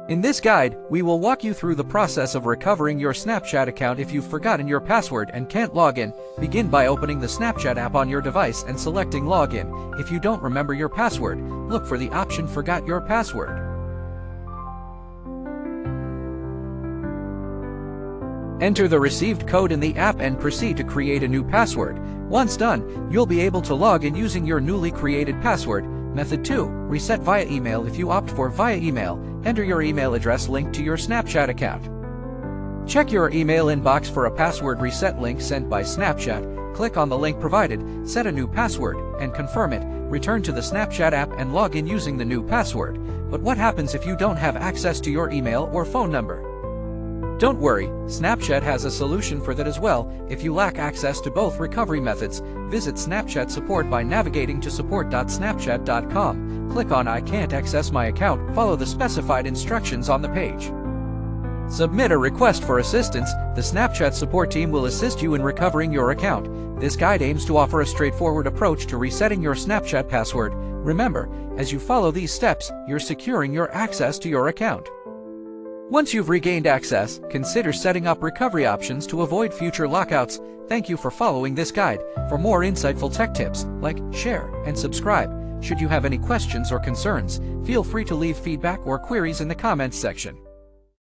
In this guide, we will walk you through the process of recovering your Snapchat account if you've forgotten your password and can't log in. Begin by opening the Snapchat app on your device and selecting Login. If you don't remember your password, look for the option Forgot Your Password. Enter the received code in the app and proceed to create a new password. Once done, you'll be able to log in using your newly created password. Method 2. Reset via email. If you opt for via email, enter your email address linked to your Snapchat account. Check your email inbox for a password reset link sent by Snapchat. Click on the link provided, set a new password, and confirm it. Return to the Snapchat app and log in using the new password. But what happens if you don't have access to your email or phone number? Don't worry, Snapchat has a solution for that as well. If you lack access to both recovery methods, visit Snapchat support by navigating to support.snapchat.com. Click on I can't access my account, follow the specified instructions on the page. Submit a request for assistance. The Snapchat support team will assist you in recovering your account. This guide aims to offer a straightforward approach to resetting your Snapchat password. Remember, as you follow these steps, you're securing your access to your account. Once you've regained access, consider setting up recovery options to avoid future lockouts. Thank you for following this guide. For more insightful tech tips, like, share, and subscribe. Should you have any questions or concerns, feel free to leave feedback or queries in the comments section.